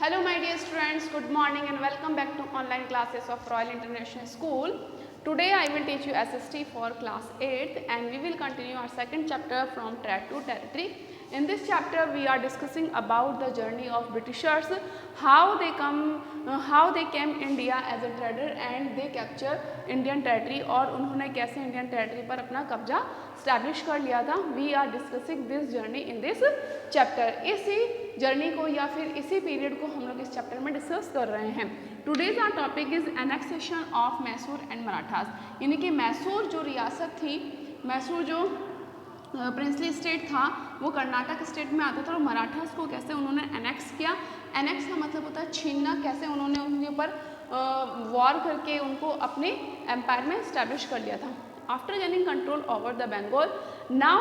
Hello my dear students, good morning and welcome back to online classes of Royal International School. Today I will teach you SST for class 8th and we will continue our second chapter from Trade to Territory. In this chapter we are discussing about the journey of Britishers, how they came India as a trader and they capture Indian territory और उन्होंने कैसे Indian territory पर अपना कब्जा establish कर लिया था. We are discussing this journey in this chapter. इसी जर्नी को या फिर इसी पीरियड को हम लोग इस चैप्टर में डिस्कस कर रहे हैं. Today's our topic is annexation of Mysore and Marathas. यानी कि मैसूर जो रियासत थी, मैसूर जो प्रिंसली स्टेट था वो कर्नाटक स्टेट में आता था और मराठास को कैसे उन्होंने एनेक्स किया. एनेक्स का मतलब होता है छीनना. कैसे उन्होंने उनके ऊपर वॉर करके उनको अपने एम्पायर में स्टैब्लिश कर लिया था. After gaining control over the Bengal, now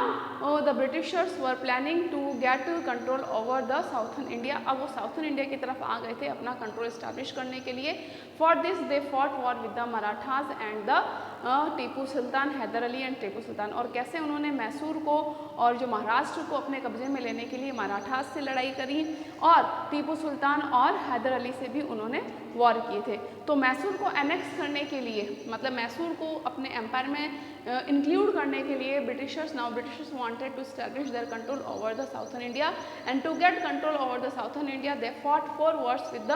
the Britishers were planning to get control over the southern India. अब वो southern India की तरफ आ गए थे अपना कंट्रोल establish करने के लिए. For this they fought war with the Marathas and the Tipu Sultan, Hyder Ali and Tipu Sultan. और कैसे उन्होंने मैसूर को और जो महाराष्ट्र को अपने कब्जे में लेने के लिए मराठास से लड़ाई करी और टीपू सुल्तान और हैदर अली से भी उन्होंने वॉर किए थे. तो मैसूर को एनेक्स करने के लिए, मतलब मैसूर को अपने एम्पायर में इंक्लूड करने के लिए Britishers wanted to establish their control over the southern India and to get control over the southern India they fought 4 wars with the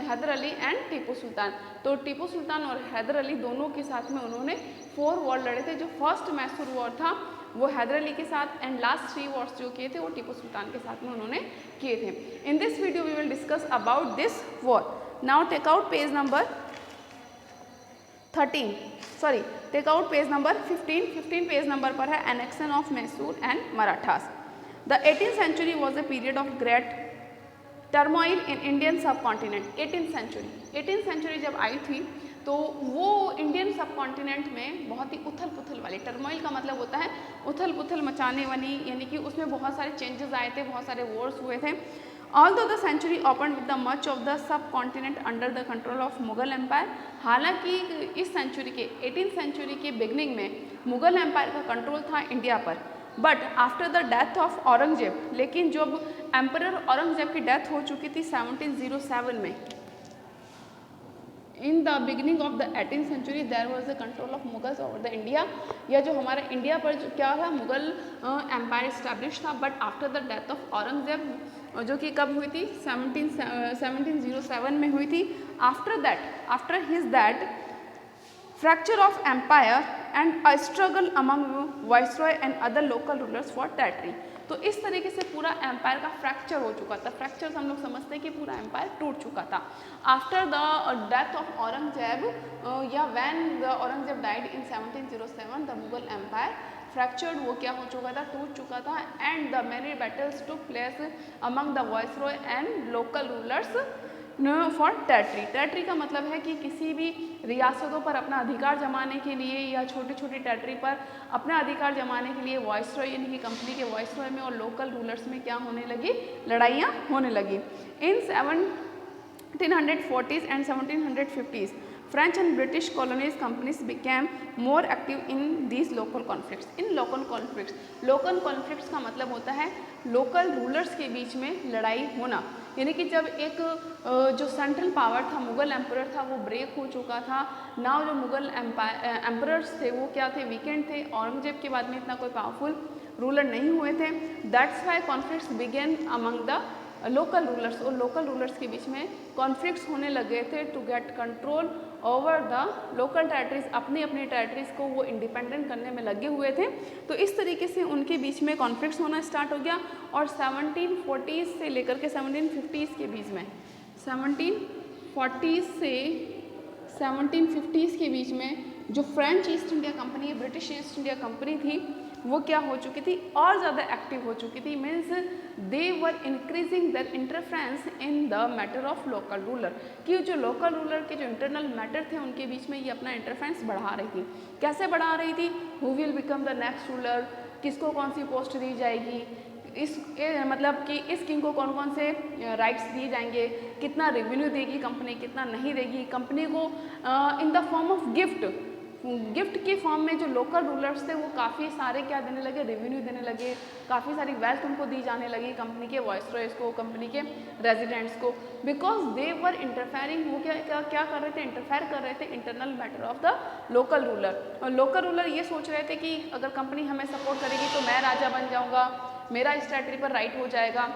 Hyder Ali and Tipu Sultan. तो टीपू सुल्तान और हैदर अली दोनों के साथ में उन्होंने 4 वॉर लड़े थे. जो फर्स्ट मैसूर वॉर था वो हैदर अली के साथ एंड लास्ट 3 वॉर्स जो किए थे वो टीपू सुल्तान के साथ में उन्होंने किए थे. In this video we will discuss about this war. Now take out page number 15 page number पर है annexation of Mysore and Marathas. The 18th century was a period of great turmoil in Indian subcontinent. 18th century जब आई थी तो वो Indian सब continent में बहुत ही उथल पुथल वाली, टर्मोइल का मतलब होता है उथल पुथल मचाने वाली, यानी कि उसमें बहुत सारे चेंजेस आए थे, बहुत सारे वॉर्स हुए थे. Although the century opened with the much of the subcontinent under the control of Mughal empire, हालांकि इस सेंचुरी के 18th सेंचुरी के बिगनिंग में मुगल एम्पायर का कंट्रोल था इंडिया पर. But after the death of Aurangzeb, लेकिन जब एम्परर औरंगजेब की डेथ हो चुकी थी 1707 में, in the beginning of the 18th century there was the control of Mughals over the India. या जो हमारा इंडिया पर जो क्या था, मुगल एम्पायर इस्टेब्लिश था. But after the death of Aurangzeb, जो कि कब हुई थी, 1707 में हुई थी. After his that fracture of empire and a struggle among viceroy and other local rulers for territory. तो इस तरीके से पूरा एम्पायर का फ्रैक्चर हो चुका था. फ्रैक्चर हम लोग समझते हैं कि पूरा एम्पायर टूट चुका था. After the death of Aurangzeb या when the Aurangzeb died in 1707 the Mughal empire fractured, वो क्या हो चुका था, टूट चुका था. And the many battles took place among the viceroy and local rulers for territory. Territory का मतलब है कि किसी भी रियासतों पर अपना अधिकार जमाने के लिए या छोटी छोटी टेरिटरी पर अपना अधिकार जमाने के लिए वाइसरॉय यानी कि कंपनी के वाइसरॉय में और लोकल रूलर्स में क्या होने लगी, लड़ाइयाँ होने लगी. इन 1740s and 1750s French and British colonies companies became more active in these local conflicts. In local conflicts का मतलब होता है लोकल रूलर्स के बीच में लड़ाई होना. यानी कि जब एक जो सेंट्रल पावर था, मुगल एम्परर था, वो ब्रेक हो चुका था. नाउ जो मुगल एम्परर्स थे वो क्या थे, वीकेंड थे. औरंगजेब के बाद में इतना कोई पावरफुल रूलर नहीं हुए थे. That's why conflicts began among the local rulers. और लोकल रूलर्स के बीच में कॉन्फ्लिक्ट्स होने लगे थे to get control over the local territories. अपनी अपनी टेरिटरीज को वो इंडिपेंडेंट करने में लगे हुए थे. तो इस तरीके से उनके बीच में कॉन्फ्लिक्ट्स होना स्टार्ट हो गया. और 1740s से लेकर के 1750s के बीच में, 1740s से 1750s के बीच में जो French East India Company, British East India Company थी, वो क्या हो चुकी थी, और ज़्यादा एक्टिव हो चुकी थी. Means they were increasing there interference in the matter of local ruler. कि जो लोकल रूलर के जो इंटरनल मैटर थे उनके बीच में ये अपना इंटरफेरेंस बढ़ा रही थी. कैसे बढ़ा रही थी, who will become the next ruler, किसको कौन सी पोस्ट दी जाएगी, मतलब कि इस किंग को कौन कौन से राइट्स दिए जाएंगे, कितना रेवेन्यू देगी कंपनी, कितना नहीं देगी. कंपनी को in the form of gift gift के फॉर्म में जो लोकल रूलर्स थे वो काफ़ी सारे क्या देने लगे, रेवेन्यू देने लगे, काफ़ी सारी वेल्थ उनको दी जाने लगी कंपनी के वॉइसरॉयज को, कंपनी के रेजिडेंट्स को, बिकॉज दे वर इंटरफेयरिंग, वो क्या कर रहे थे, इंटरफेयर कर रहे थे internal matter of the local ruler. और लोकल रूलर ये सोच रहे थे कि अगर कंपनी हमें सपोर्ट करेगी तो मैं राजा बन जाऊँगा, मेरा इस टेरिटरी पर राइट हो जाएगा।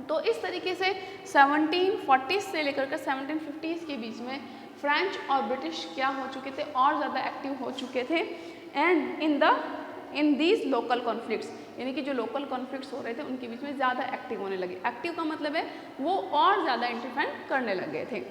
तो इस तरीके से 1740 से लेकर के 1750 के बीच में फ्रेंच और ब्रिटिश क्या हो चुके थे, और ज़्यादा एक्टिव हो चुके थे, and in these local conflicts, यानी कि जो लोकल कॉन्फ्लिक्ट्स हो रहे थे उनके बीच में ज़्यादा एक्टिव होने लगे। एक्टिव का मतलब है वो और ज़्यादा इंटरफेयर करने लगे थे।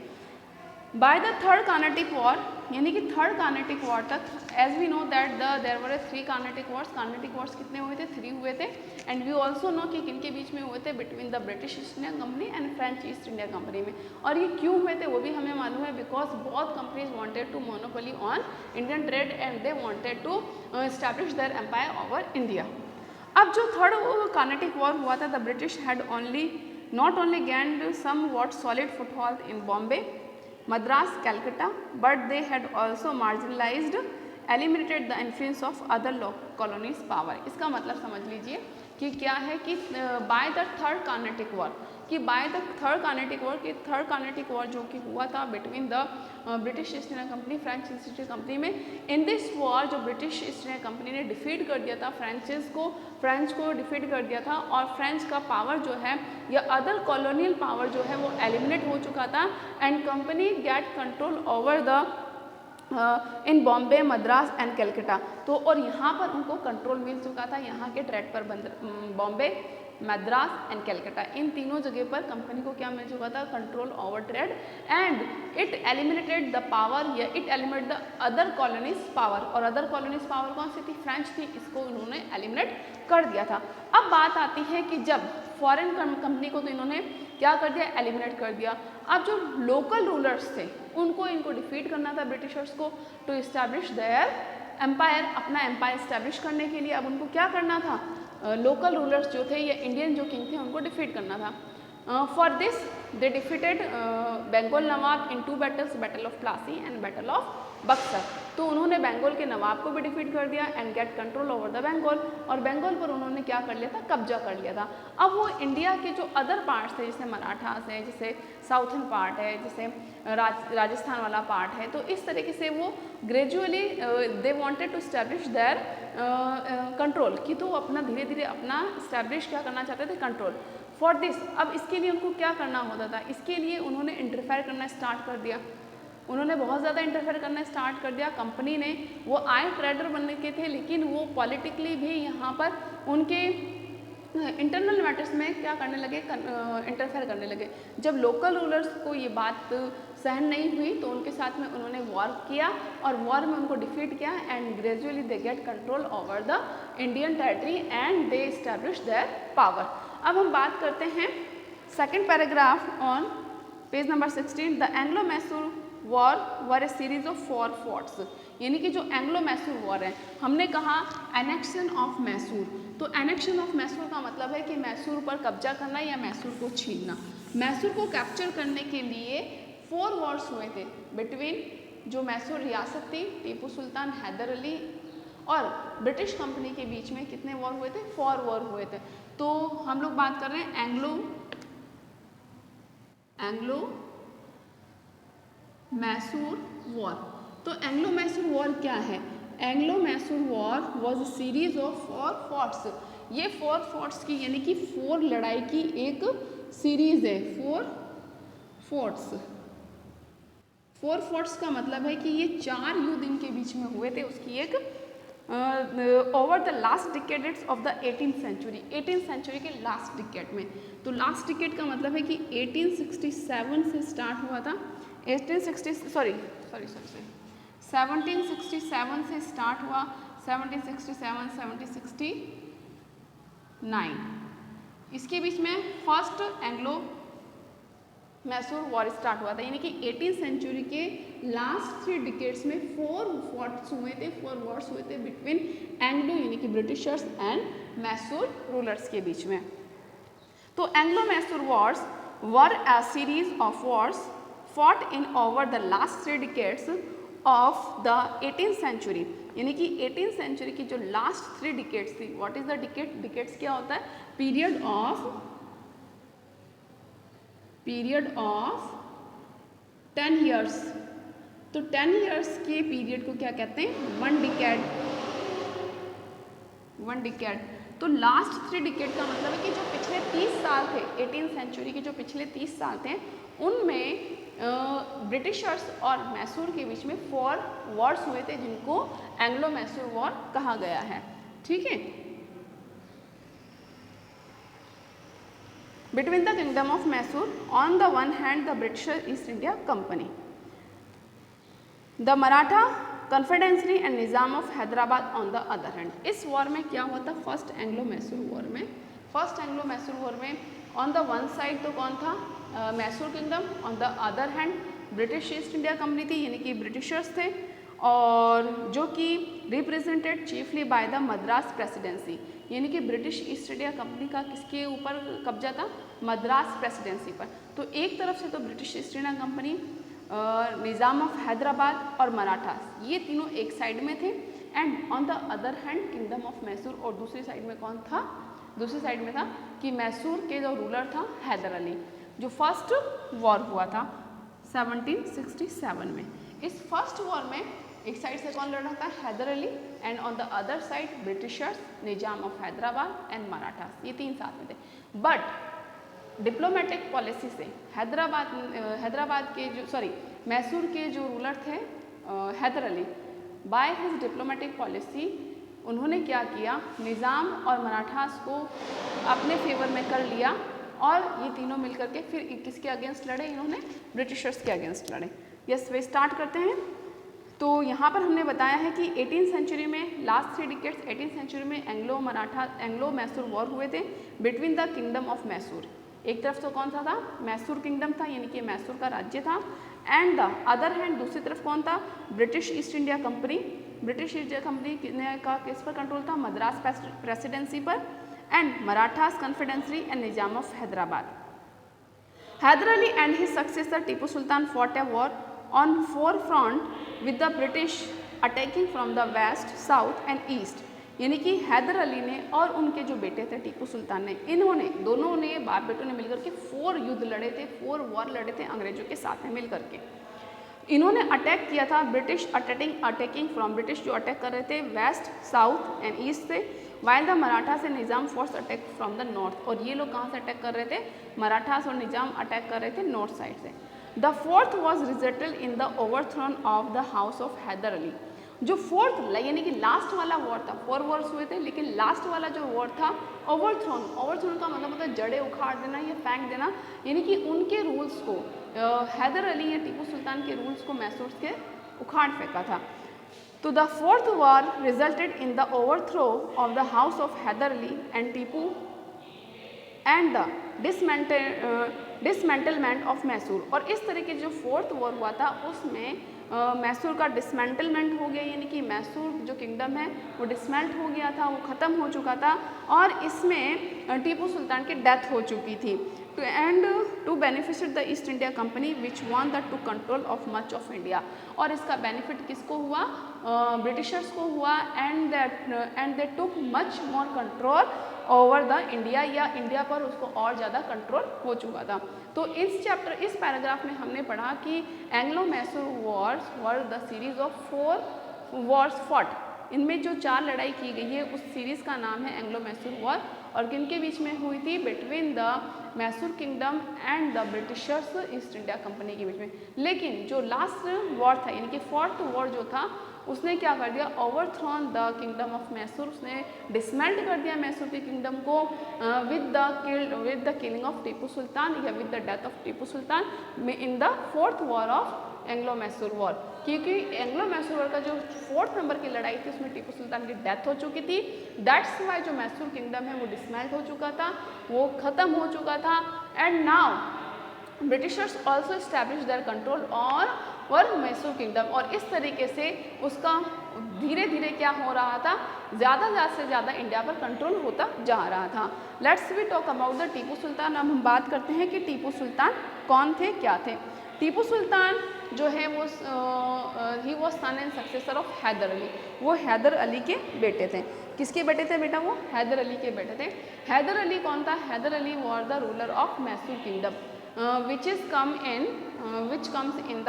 By the third Carnatic war, यानी कि थर्ड कार्नेटिक वॉर तक, as we know that there were 3 Carnatic wars. Carnatic wars कितने हुए थे, 3 हुए थे, एंड वी ऑल्सो नो कि किनके बीच में हुए थे, between the British East India company and French East India Company में। और ये क्यों हुए थे वो भी हमें मालूम है, because both companies wanted to monopoly on Indian trade and they wanted to establish their empire over India. अब जो थर्ड कार्नेटिक वॉर हुआ था, the British had not only gained somewhat solid foothold in Bombay, Madras, Calcutta, but they had also marginalized, eliminated the influence of other colonies' power। इसका मतलब समझ लीजिए कि क्या है कि by the third Carnatic war, कि by the third Carnatic war, कि थर्ड कार्नेटिक वॉर जो कि हुआ था between the British East India Company, French East India Company में। इन दिस वॉर जो ब्रिटिश ईस्ट इंडिया कंपनी ने डिफीट कर दिया था फ्रेंच को डिफीट कर दिया था, और फ्रेंच का पावर जो है या अदर कॉलोनियल पावर जो है वो एलिमिनेट हो चुका था, and company gate control over the in Bombay, Madras and Calcutta. तो और यहाँ पर उनको कंट्रोल मिल चुका था, यहाँ के ट्रेड पर बॉम्बे, मद्रास एंड कैलकाटा, इन तीनों जगह पर कंपनी को क्या मिल चुका था, control over trade, and it eliminated the power, या it eliminate the other colonies power. और अदर कॉलोनीज पावर कौन सी थी, फ्रेंच थी, इसको उन्होंने एलिमिनेट कर दिया था। अब बात आती है कि जब फॉरेन कंपनी को तो इन्होंने क्या कर दिया, एलिमिनेट कर दिया। अब जो लोकल रूलर्स थे इनको डिफीट करना था ब्रिटिशर्स को, टू इस्टेब्लिश देयर एम्पायर, अपना एम्पायर इस्टेब्लिश करने के लिए अब उनको क्या करना था, लोकल रूलर्स जो थे या इंडियन जो किंग थे उनको डिफीट करना था। For this they defeated Bengal Nawab in 2 battles, battle of Plassey and battle of Buxar. तो उन्होंने बंगाल के नवाब को भी डिफीट कर दिया and get control over the Bengal, और बंगाल पर उन्होंने क्या कर लिया था, कब्जा कर लिया था। अब वो इंडिया के जो अदर पार्ट्स थे, जैसे मराठास है, जैसे साउथर्न पार्ट है, जैसे राजस्थान वाला पार्ट है, तो इस तरीके से वो gradually they wanted to establish their control, कि तो अपना धीरे धीरे अपना इस्टेब्लिश क्या करना चाहते थे, कंट्रोल। फॉर दिस, अब इसके लिए उनको क्या करना होता था, इसके लिए उन्होंने इंटरफेयर करना स्टार्ट कर दिया, उन्होंने बहुत ज़्यादा इंटरफेयर करना स्टार्ट कर दिया। कंपनी ने, वो आए ट्रेडर बनने के थे, लेकिन वो पॉलिटिकली भी यहाँ पर उनके इंटरनल मैटर्स में क्या करने लगे, इंटरफेयर करने लगे। जब लोकल रूलर्स को ये बात सहन नहीं हुई तो उनके साथ में उन्होंने वॉर किया, और वॉर में उनको डिफीट किया, and gradually they get control over the Indian territory and they establish their power. अब हम बात करते हैं second paragraph on page number 16। The Anglo Mysore war were A series of 4 forts, यानी कि जो एंग्लो मैसूर वॉर है, हमने कहा एनेक्शन ऑफ मैसूर, तो एनेक्शन ऑफ मैसूर का मतलब है कि मैसूर पर कब्जा करना या मैसूर को छीनना। मैसूर को कैप्चर करने के लिए 4 वॉर्स हुए थे बिटवीन जो मैसूर रियासत थी, टीपू सुल्तान, हैदर अली और ब्रिटिश कंपनी के बीच में कितने वॉर हुए थे, 4 वॉर हुए थे। तो हम लोग बात कर रहे हैं एंग्लो मैसूर वॉर। तो एंग्लो मैसूर वॉर क्या है, Anglo Mysore war was a series of 4 forts. ये 4 फोर्ट्स की, यानी कि 4 लड़ाई की एक सीरीज है, 4 फोर्ट्स। 4 फोर्ट्स का मतलब है कि ये 4 युद्ध इनके बीच में हुए थे, उसकी एक over the last decades of the 18th century, 18th century के लास्ट डिकेड में। तो लास्ट डिकेड का मतलब है कि 1867 से स्टार्ट हुआ था, 1767 से स्टार्ट हुआ, 1767, 1769, इसके बीच में first Anglo Mysore war start हुआ था। यानी कि 18th सेंचुरी के लास्ट 3 डिकेड्स में 4 वॉर्स हुए थे, 4 वॉर्स हुए थे बिटवीन एंग्लो यानी कि ब्रिटिशर्स एंड मैसूर रूलर्स के बीच में। तो Anglo Mysore wars were a series of wars fought in over the last 3 decades of the 18th century, यानी कि 18th सेंचुरी की जो लास्ट 3 डिकेड्स थी. What is the decade? Decades क्या होता है? Period of 10 years. तो 10 ईयर्स के पीरियड को क्या कहते हैं? One decade. तो लास्ट 3 डिकेड का मतलब है कि जो पिछले 30 साल थे, 18th सेंचुरी के जो पिछले 30 साल थे, उनमें ब्रिटिशर्स और मैसूर के बीच में 4 वॉर्स हुए थे, जिनको एंग्लो मैसूर वॉर कहा गया है. ठीक है. Between the kingdom of Mysore on the one hand the British East India Company, the Maratha confederacy and Nizam of Hyderabad on the other hand. इस वॉर में क्या हुआ था? फर्स्ट एंग्लो मैसूर वॉर में ऑन द वन साइड तो कौन था? Mysore kingdom. On the other hand British East India Company थी, यानी कि ब्रिटिशर्स थे, और जो कि represented chiefly by the Madras presidency, यानी कि ब्रिटिश ईस्ट इंडिया कंपनी का किसके ऊपर कब्जा था? मद्रास प्रेसिडेंसी पर. तो एक तरफ से तो British East India company, Nizam of Hyderabad और मराठा, ये तीनों एक साइड में थे. And on the other hand kingdom of Mysore, और दूसरी साइड में कौन था? दूसरी साइड में था कि मैसूर के जो रूलर था हैदर अली. जो फर्स्ट वॉर हुआ था 1767 में. इस फर्स्ट वॉर में एक साइड से कौन लड़ रहा था? Hyder Ali. And on the other side Britishers, Nizam of Hyderabad and Maratha, ये 3 साथ में थे. बट डिप्लोमेटिक पॉलिसी से हैदराबाद के जो मैसूर के जो रूलर थे Hyder Ali, by his diplomatic policy उन्होंने क्या किया? निज़ाम और मराठास को अपने फेवर में कर लिया, और ये तीनों मिलकर के फिर किसके अगेंस्ट लड़े? इन्होंने ब्रिटिशर्स के अगेंस्ट लड़े. यस, वे स्टार्ट करते हैं. तो यहाँ पर हमने बताया है कि 18th सेंचुरी में लास्ट 3 डिकेड्स 18th सेंचुरी में एंग्लो मैसूर वॉर हुए थे between the kingdom of Mysore. एक तरफ तो कौन सा था? मैसूर किंगडम था, यानी कि मैसूर का राज्य था. एंड द अदर हैंड दूसरी तरफ कौन था? British East India Company. British East India Company का किस पर कंट्रोल था? मद्रास प्रेसिडेंसी पर. And Marathas confederacy and Nizam of Hyderabad. Hyder Ali and his successor Tipu Sultan fought a war on 4 front with the British attacking from the west, south and east. यानी कि हैदर अली ने और उनके जो बेटे थे टीपू सुल्तान ने, इन्होंने दोनों ने बाप बेटों ने मिलकर के 4 युद्ध लड़े थे, 4 वॉर लड़े थे अंग्रेजों के साथ में मिलकर के. इन्होंने अटैक किया था ब्रिटिश अटैकिंग फ्रॉम, ब्रिटिश जो अटैक कर रहे थे वेस्ट, साउथ एंड ईस्ट से, while the Marathas and Nizam force attack from the north. और ये लोग कहाँ से अटैक कर रहे थे? मराठास और निज़ाम अटैक कर रहे थे नॉर्थ साइड से. The fourth was resulted in the overthrown of the house of Hyder Ali. जो फोर्थ यानी कि लास्ट वाला वॉर था, 4 वॉर्स हुए थे, लेकिन लास्ट वाला जो वॉर था ओवरथ्रोन का मतलब होता है जड़े उखाड़ देना या फेंक देना, यानी कि उनके रूल्स को हैदर अली या टीपू सुल्तान के रूल्स को मैसूर के उखाड़ फेंका था. तो the fourth war resulted in the overthrow of the house of Hyder Ali and Tipu and the dismantlement of Mysore. और इस तरह के जो 4th वॉर हुआ था उसमें मैसूर का डिसमेंटलमेंट हो गया, यानी कि मैसूर जो किंगडम है वो डिसमेंट हो गया था, वो ख़त्म हो चुका था, और इसमें टीपू सुल्तान की डेथ हो चुकी थी. And too benefited the East India Company which want the to control of much of India. और इसका बेनिफिट किसको हुआ? ब्रिटिशर्स को हुआ. And they took much more control over the India, या इंडिया पर उसको और ज़्यादा कंट्रोल हो चुका था. तो इस पैराग्राफ में हमने पढ़ा कि Anglo Mysore wars were the series of 4 Wars fought. इनमें जो 4 लड़ाई की गई है उस सीरीज़ का नाम है एंग्लो मैसूर वॉर, और किनके बीच में हुई थी? Between the Mysore kingdom and the Britishers east India company के बीच में. लेकिन जो लास्ट वॉर था, यानी कि 4th वॉर जो था, उसने क्या कर दिया? Overthrown the kingdom of Mysore. उसने डिसमेंट कर दिया मैसूर के किंगडम को with the killing of Tipu Sultan, या with the death of Tipu Sultan in the 4th war of Anglo Mysore war. क्योंकि एंग्लो मैसूर वॉर का जो 4th नंबर की लड़ाई थी उसमें टीपू सुल्तान की डेथ हो चुकी थी. दैट्स वाई जो मैसूर किंगडम है वो डिसमेंट हो चुका था, वो ख़त्म हो चुका था. And now Britishers also establish their control और मैसूर किंगडम. और इस तरीके से उसका धीरे धीरे क्या हो रहा था? ज़्यादा से ज़्यादा इंडिया पर कंट्रोल होता जा रहा था. Let's we talk about the Tipu Sultan. अब हम बात करते हैं कि टीपू सुल्तान कौन थे, क्या थे. टीपू सुल्तान जो है वो he was son and successor of Hyder Ali, वो हैदर अली के बेटे थे। किसके बेटे थे बेटा? वो हैदर अली के बेटे थे। हैदर अली कौन था? Hyder Ali was the ruler of Mysore kingdom which comes in the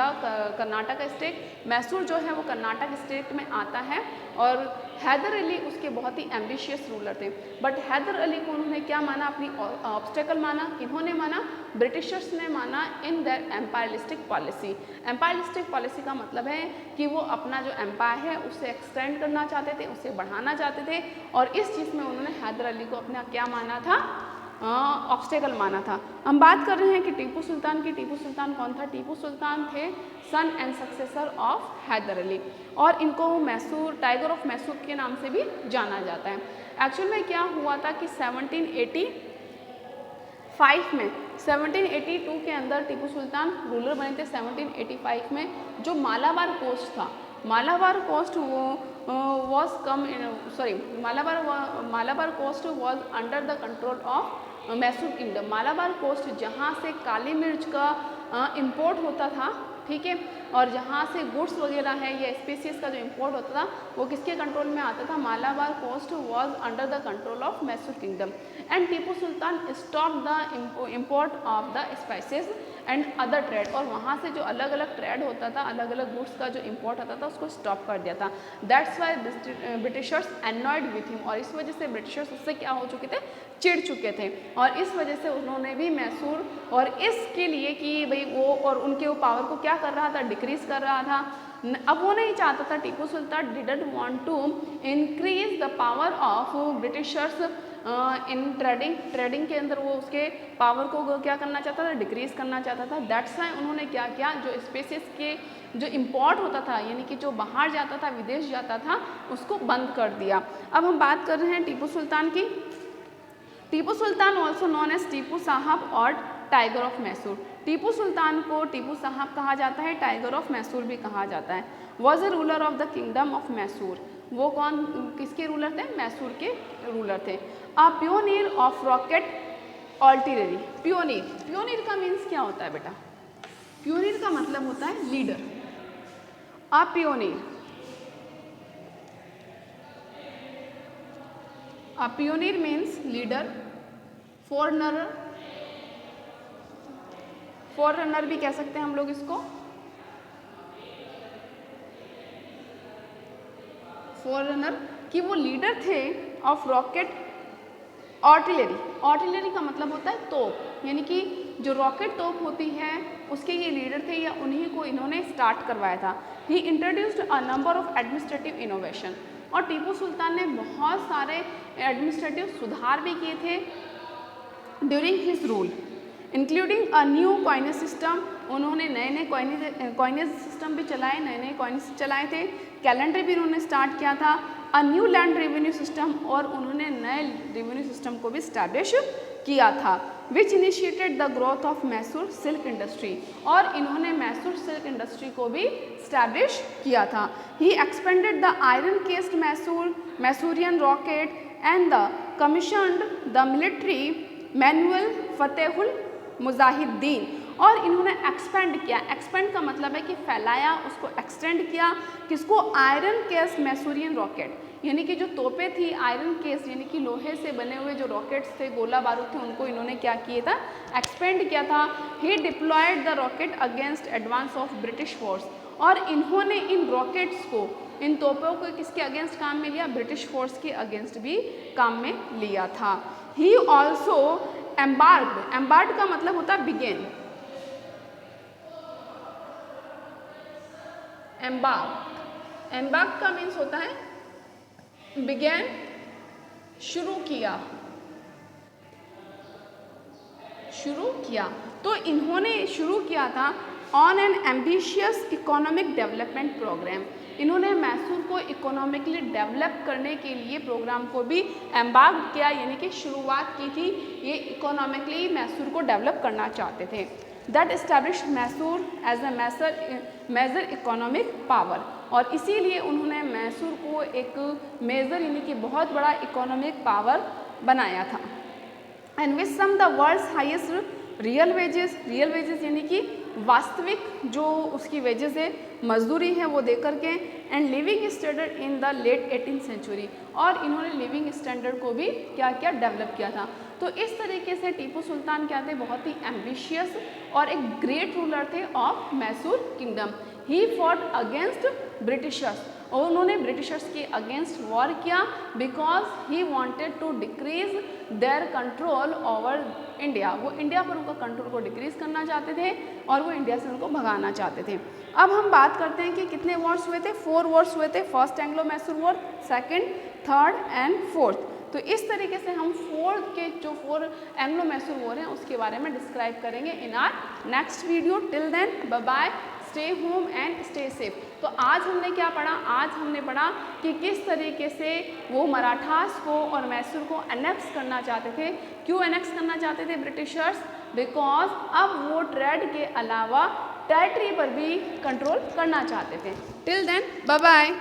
Karnataka state. Mysore जो है वो कर्नाटक स्टेट में आता है और हैदर अली उसके बहुत ही एम्बिशियस रूलर थे। बट हैदर अली को उन्होंने क्या माना? अपनी ऑब्स्टेकल माना। किन्होंने माना? ब्रिटिशर्स ने माना इन देयर एम्पायरिस्टिक पॉलिसी। एम्पायरिस्टिक पॉलिसी का मतलब है कि वो अपना जो एम्पायर है उसे एक्सटेंड करना चाहते थे, उसे बढ़ाना चाहते थे, और इस चीज़ में उन्होंने हैदर अली को अपना क्या माना था? ऑब्स्टेकल माना था। हम बात कर रहे हैं कि टीपू सुल्तान की। टीपू सुल्तान कौन था? टीपू सुल्तान थे son and successor of Hyder Ali, और इनको मैसूर टाइगर ऑफ मैसूर के नाम से भी जाना जाता है। एक्चुअल में क्या हुआ था कि 1782 के अंदर टीपू सुल्तान रूलर बने थे। 1785 में जो मालाबार कोस्ट था, Malabar coast Malabar coast was under the control of Mysore kingdom. Malabar coast जहाँ से काली मिर्च का इंपोर्ट होता था, ठीक है, और जहाँ से गुड्स वगैरह है या स्पीसीज का जो इंपोर्ट होता था वो किसके कंट्रोल में आता था? Malabar coast was under the control of Mysore kingdom and Tipu Sultan stop the import of the spices and other trade. और वहाँ से जो अलग अलग ट्रेड होता था, अलग अलग गुड्स का जो इंपोर्ट होता था उसको स्टॉप कर दिया था। That's why Britishers annoyed with him, और इस वजह से ब्रिटिशर्स उससे क्या हो चुके थे? चिढ़ चुके थे, और इस वजह से उन्होंने भी मैसूर, और इसके लिए कि भाई वो और उनके वो पावर को क्या कर रहा था? डिक्रीज कर रहा था। अब वो नहीं चाहता था, Tipu Sultan didn't want to increase the power of Britishers in trading के अंदर वो उसके पावर को क्या करना चाहता था? डिक्रीज करना चाहता था। दैट्स वाई उन्होंने क्या किया? जो स्पेसिस के जो इंपोर्ट होता था, यानी कि जो बाहर जाता था, विदेश जाता था, उसको बंद कर दिया। अब हम बात कर रहे हैं टीपू सुल्तान की। Tipu Sultan also known as Tipu साहब और टाइगर ऑफ मैसूर। टीपू सुल्तान को टीपू साहब कहा जाता है, टाइगर ऑफ मैसूर भी कहा जाता है। Was a ruler of the kingdom of Mysore. वो कौन किसके रूलर थे? मैसूर के रूलर थे। A pioneer of rocket artillery. Pioneer का मीन्स क्या होता है बेटा? पियोनियर का मतलब होता है leader. A pioneer, a pioneer means leader. Forerunner भी कह सकते हैं हम लोग इसको। फोररनर कि वो लीडर थे ऑफ रॉकेट आर्टिलरी। आर्टिलरी का मतलब होता है तोप, यानी कि जो रॉकेट तोप होती है उसके ये लीडर थे, या उन्हीं को इन्होंने स्टार्ट करवाया था। He introduced a number of administrative innovation, और टीपू सुल्तान ने बहुत सारे एडमिनिस्ट्रेटिव सुधार भी किए थे during his rule, including a new coinage system. उन्होंने नए नए कॉइनेज सिस्टम भी चलाए, नए नए कॉइनेज चलाए थे। कैलेंडर भी उन्होंने स्टार्ट किया था। A new land revenue system, और उन्होंने नए रेवेन्यू सिस्टम को भी स्टैब्लिश किया था। Which initiated the growth of Mysore silk industry, और इन्होंने मैसूर सिल्क इंडस्ट्री को भी स्टैब्लिश किया था। He expanded the iron cased Mysorean rocket and the commissioned the military manual Fathul Mujahidin, और इन्होंने एक्सपेंड किया। एक्सपेंड का मतलब है कि फैलाया, उसको एक्सटेंड किया। किसको? आयरन केस मैसूरियन रॉकेट, यानी कि जो तोपें थी आयरन केस, यानी कि लोहे से बने हुए जो रॉकेट्स थे, गोला बारूद थे, उनको इन्होंने क्या किया था? एक्सपेंड किया था। He deployed the rocket against advance of British force, और इन्होंने इन रॉकेट्स को, इन तोपों को किसके अगेंस्ट काम में लिया? ब्रिटिश फोर्स के अगेंस्ट भी काम में लिया था। ही ऑल्सो एम्बार्क्ड, एम्बार्क्ड का मतलब होता है बिगेन। एम्बार्क का मीन्स होता है बिगेन, शुरू किया। तो इन्होंने शुरू किया था on an ambitious economic development programme. इन्होंने मैसूर को इकोनॉमिकली डेवलप करने के लिए प्रोग्राम को भी एम्बार्क किया, यानी कि शुरुआत की थी। ये इकोनॉमिकली मैसूर को डेवलप करना चाहते थे। That establish Mysore as a major economic power, और इसीलिए उन्होंने मैसूर को एक मेजर, यानी कि बहुत बड़ा इकोनॉमिक पावर बनाया था। And with some the world's highest real wages यानी कि वास्तविक जो उसकी वेजेस है, मजदूरी है, वो दे करके, and living standard in the late 18th century, और इन्होंने लिविंग स्टैंडर्ड को भी क्या क्या डेवलप किया था। तो इस तरीके से टीपू सुल्तान क्या थे, बहुत ही एम्बिशियस और एक ग्रेट रूलर थे of Mysore kingdom. He fought against Britishers, और उन्होंने ब्रिटिशर्स के अगेंस्ट वॉर किया because he wanted to decrease their control over India. वो इंडिया पर उनका कंट्रोल को डिक्रीज करना चाहते थे और वो इंडिया से उनको भगाना चाहते थे। अब हम बात करते हैं कि कितने वॉर्स हुए थे। 4 वॉर्स हुए थे, first Anglo Mysore war, second, third and fourth. तो इस तरीके से हम 4 एंग्लो मैसूर वॉर हैं उसके बारे में डिस्क्राइब करेंगे in our next video. Till then bye bye, stay home and stay safe. तो आज हमने क्या पढ़ा, आज हमने पढ़ा कि किस तरीके से वो मराठास को और मैसूर को एनेक्स करना चाहते थे। क्यों एनेक्स करना चाहते थे ब्रिटिशर्स? बिकॉज अब वो ट्रेड के अलावा टेरिटरी पर भी कंट्रोल करना चाहते थे। Till then bye bye.